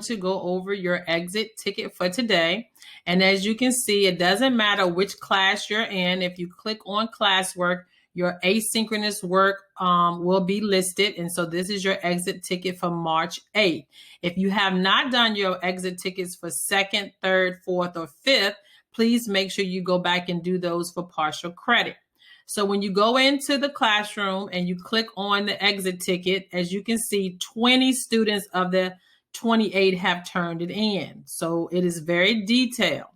to go over your exit ticket for today. And as you can see, it doesn't matter which class you're in. If you click on classwork, your asynchronous work will be listed. And so this is your exit ticket for March 8th. If you have not done your exit tickets for 2nd, 3rd, 4th, or 5th, please make sure you go back and do those for partial credit. So when you go into the classroom and you click on the exit ticket, as you can see, 20 students of the 28 have turned it in. So it is very detailed.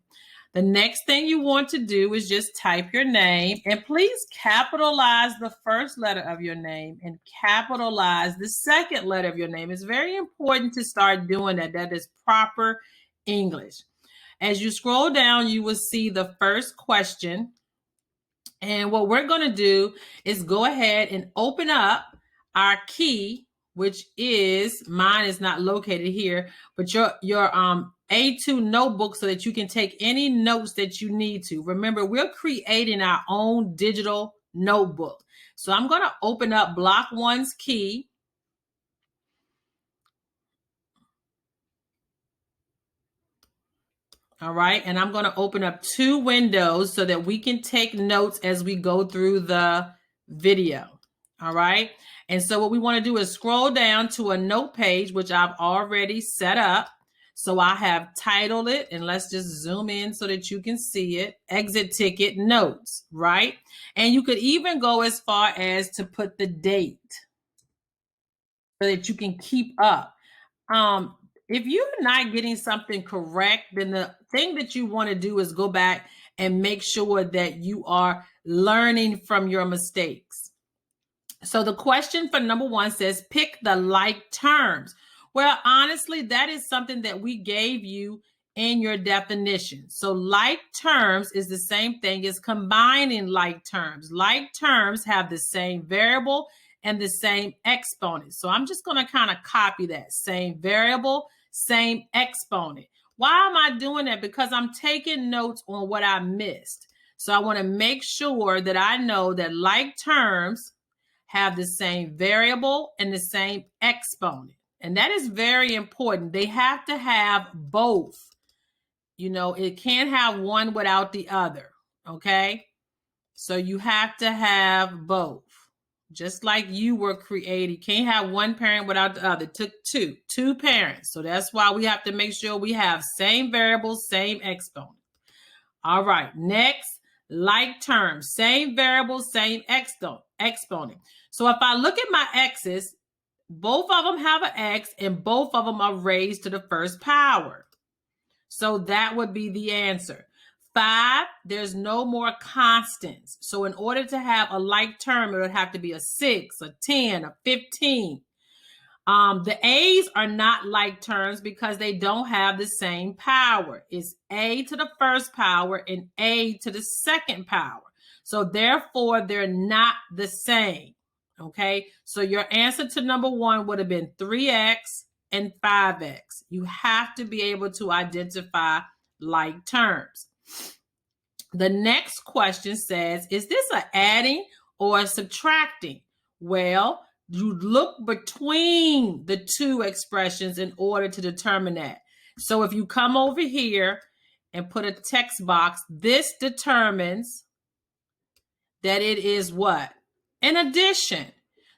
The next thing you want to do is just type your name, and please capitalize the first letter of your name and capitalize the second letter of your name. It's very important to start doing that. That is proper English. As you scroll down, you will see the first question. And what we're going to do is go ahead and open up our key, which is, mine is not located here, but your A2 notebook so that you can take any notes that you need to. Remember, we're creating our own digital notebook. So I'm going to open up block 1's key. All right, and I'm going to open up 2 windows so that we can take notes as we go through the video. All right, and so what we want to do is scroll down to a note page, which I've already set up. So I have titled it, and let's just zoom in so that you can see it, exit ticket notes, right? And you could even go as far as to put the date so that you can keep up. If you're not getting something correct, then the thing that you want to do is go back and make sure that you are learning from your mistakes. So the question for number 1 says, pick the like terms. Well, honestly, that is something that we gave you in your definition. So like terms is the same thing as combining like terms. Like terms have the same variable and the same exponent. So I'm just going to kind of copy that. Same variable, same exponent. Why am I doing that? Because I'm taking notes on what I missed. So I want to make sure that I know that like terms have the same variable and the same exponent. And that is very important. They have to have both. You know, it can't have one without the other. Okay? So you have to have both. Just like you were created. You can't have one parent without the other. It took two parents. So that's why we have to make sure we have same variables, same exponent. All right, next, like terms, same variable, same exponent. So if I look at my x's, both of them have an x and both of them are raised to the first power. So that would be the answer. 5, there's no more constants. So in order to have a like term, it would have to be a 6, a 10, a 15. The A's are not like terms because they don't have the same power. It's A to the first power and A to the second power. So therefore, they're not the same. Okay, so your answer to number 1 would have been 3x and 5x. You have to be able to identify like terms. The next question says, is this an adding or a subtracting? Well, you look between the 2 expressions in order to determine that. So if you come over here and put a text box, this determines that it is what? An addition.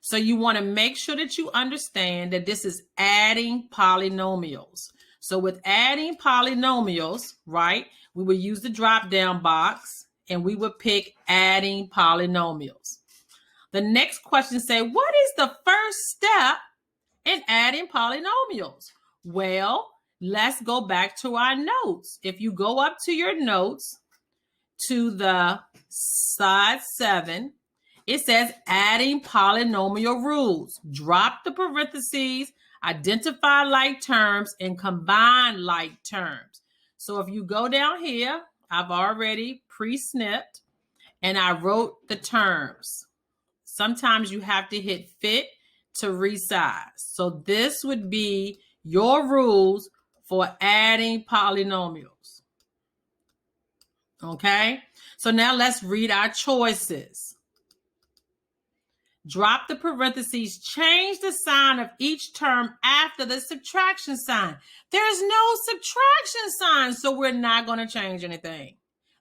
So you want to make sure that you understand that this is adding polynomials. So with adding polynomials, right, we would use the drop-down box and we would pick adding polynomials. The next question says, what is the first step in adding polynomials? Well, let's go back to our notes. If you go up to your notes to the side 7, it says adding polynomial rules. Drop the parentheses, identify like terms, and combine like terms. So if you go down here, I've already pre-snipped and I wrote the terms. Sometimes you have to hit fit to resize. So this would be your rules for adding polynomials. Okay, so now let's read our choices. Drop the parentheses, change the sign of each term after the subtraction sign. There's no subtraction sign, so we're not going to change anything.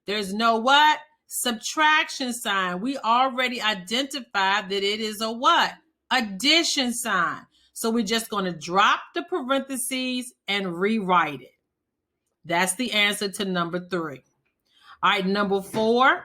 There's no what? Subtraction sign. We already identified that it is a what? Addition sign. So we're just going to drop the parentheses and rewrite it. That's the answer to number 3. All right, number 4,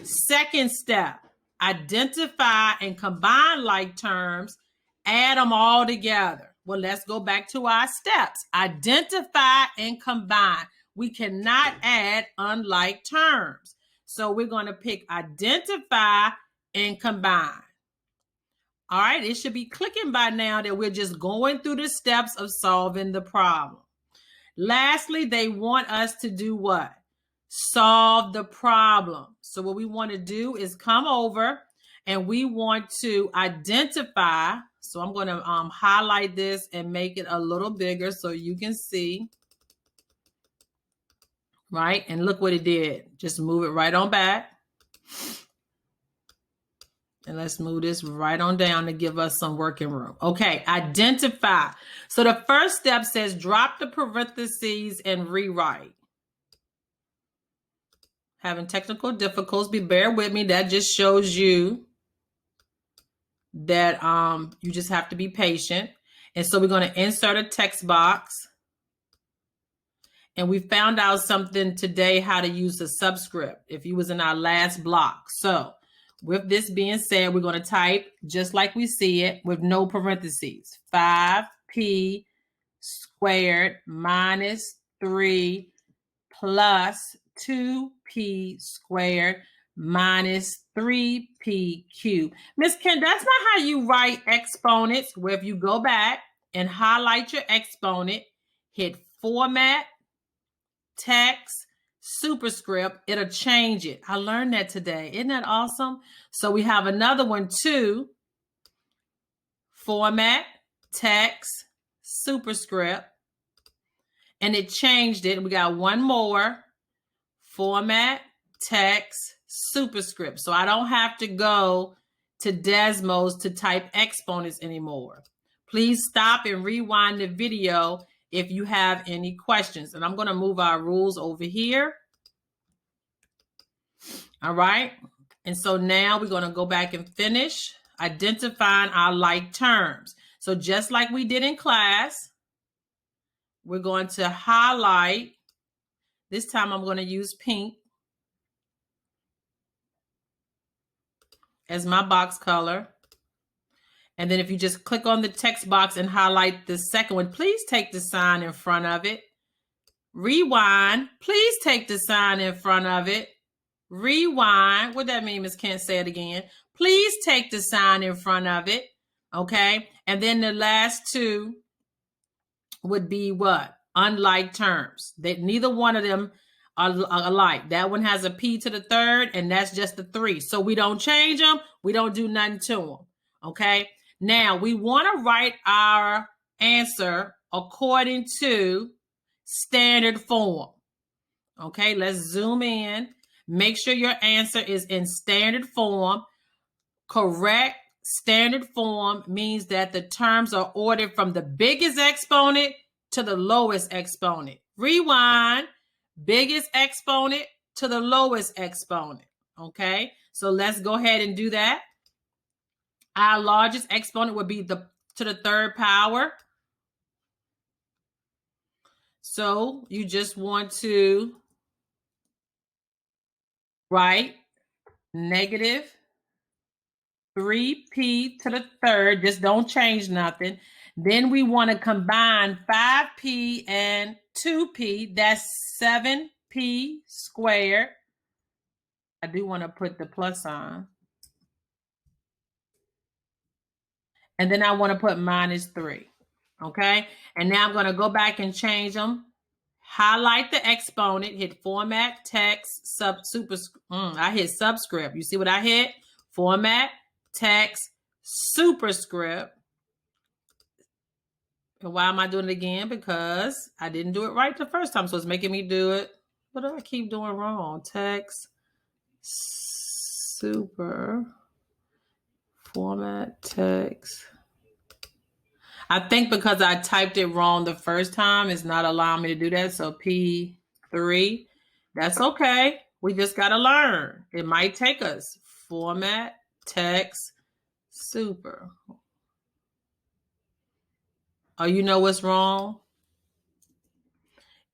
second step. Identify and combine like terms, add them all together. Well, let's go back to our steps. Identify and combine. We cannot add unlike terms. So we're going to pick identify and combine. All right, it should be clicking by now that we're just going through the steps of solving the problem. Lastly, they want us to do what? Solve the problem. So what we want to do is come over and we want to identify. So I'm going to highlight this and make it a little bigger so you can see. Right? And look what it did. Just move it right on back. And let's move this right on down to give us some working room. Okay, identify. So the first step says drop the parentheses and rewrite. Having technical difficulties, bear with me. That just shows you that you just have to be patient. And so we're going to insert a text box. And we found out something today, how to use the subscript if you was in our last block. So with this being said, we're going to type just like we see it with no parentheses. 5p squared minus 3 plus 2p squared minus 3p cubed. Miss Ken, that's not how you write exponents. Where if you go back and highlight your exponent, hit format, text, superscript, it'll change it. I learned that today. Isn't that awesome? So we have another one too. Format, text, superscript, and it changed it. We got one more. Format, text, superscript. So I don't have to go to Desmos to type exponents anymore. Please stop and rewind the video if you have any questions. And I'm going to move our rules over here. All right. And so now we're going to go back and finish identifying our like terms. So just like we did in class, we're going to highlight. This time I'm going to use pink as my box color. And then if you just click on the text box and highlight the second one, please take the sign in front of it. Rewind. Please take the sign in front of it. Rewind. What that mean, Miss Kent? Say it again. Please take the sign in front of it. Okay. And then the last two would be what? Unlike terms. That neither one of them are alike. That one has a p to the third, and that's just the 3. So we don't change them. We don't do nothing to them. Okay. Now we want to write our answer according to standard form. Okay. Let's zoom in. Make sure your answer is in standard form. Correct standard form means that the terms are ordered from the biggest exponent to the lowest exponent. Rewind. Biggest exponent to the lowest exponent. Okay, so let's go ahead and do that. Our largest exponent would be to the third power. So you just want to write negative 3p to the third. Just don't change nothing. Then we want to combine 5p and 2p. That's 7p squared. I do want to put the plus sign. And then I want to put minus 3. Okay. And now I'm going to go back and change them. Highlight the exponent. Hit format, text, I hit subscript. You see what I hit? Format, text, superscript. And why am I doing it again? Because I didn't do it right the first time. So it's making me do it. What do I keep doing wrong? Text, super, Format text. I think because I typed it wrong the first time, it's not allowing me to do that. So P3, that's okay. We just got to learn. It might take us. Format text super. Oh, you know what's wrong?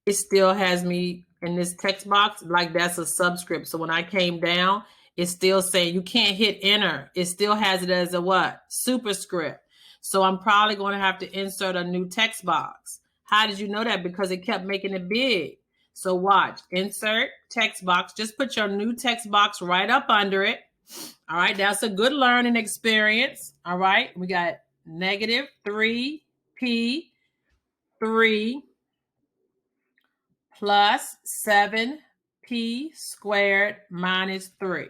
It still has me in this text box like that's a subscript. So when I came down, it's still saying you can't hit enter. It still has it as a what? Superscript. So I'm probably going to have to insert a new text box. How did you know that? Because it kept making it big. So watch, insert text box. Just put your new text box right up under it. All right, that's a good learning experience. All right, we got negative 3p3 plus 7p squared minus 3.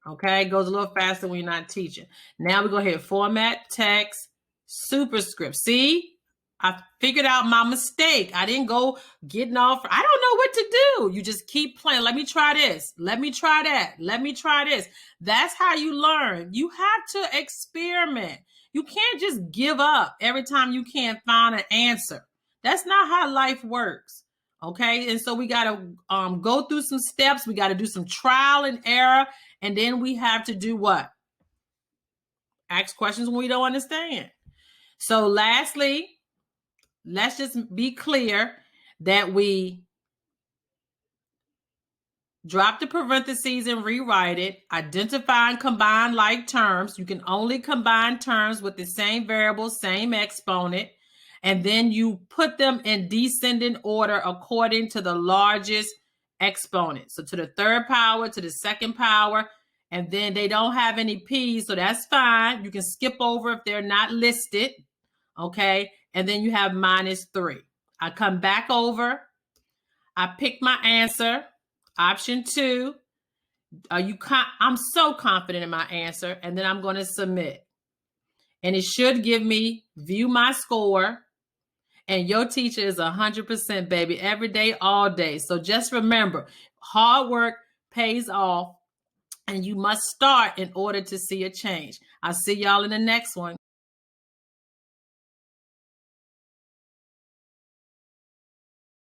Okay, it goes a little faster when you're not teaching. Now we go ahead, format text superscript. See, I figured out my mistake. I didn't go getting off. I don't know what to do. You just keep playing. Let me try this. Let me try that. Let me try this. That's how you learn. You have to experiment. You can't just give up every time you can't find an answer. That's not how life works. Okay, and so we got to go through some steps. We got to do some trial and error. And then we have to do what? Ask questions when we don't understand. So lastly, let's just be clear that we drop the parentheses and rewrite it. Identify and combine like terms. You can only combine terms with the same variable, same exponent. And then you put them in descending order according to the largest exponent. So to the third power, to the second power, and then they don't have any p's, so that's fine. You can skip over if they're not listed, okay? And then you have minus 3. I come back over. I pick my answer, option 2. I'm so confident in my answer, and then I'm going to submit. And it should give me view my score. And your teacher is 100%, baby, every day, all day. So just remember, hard work pays off, and you must start in order to see a change. I'll see y'all in the next one.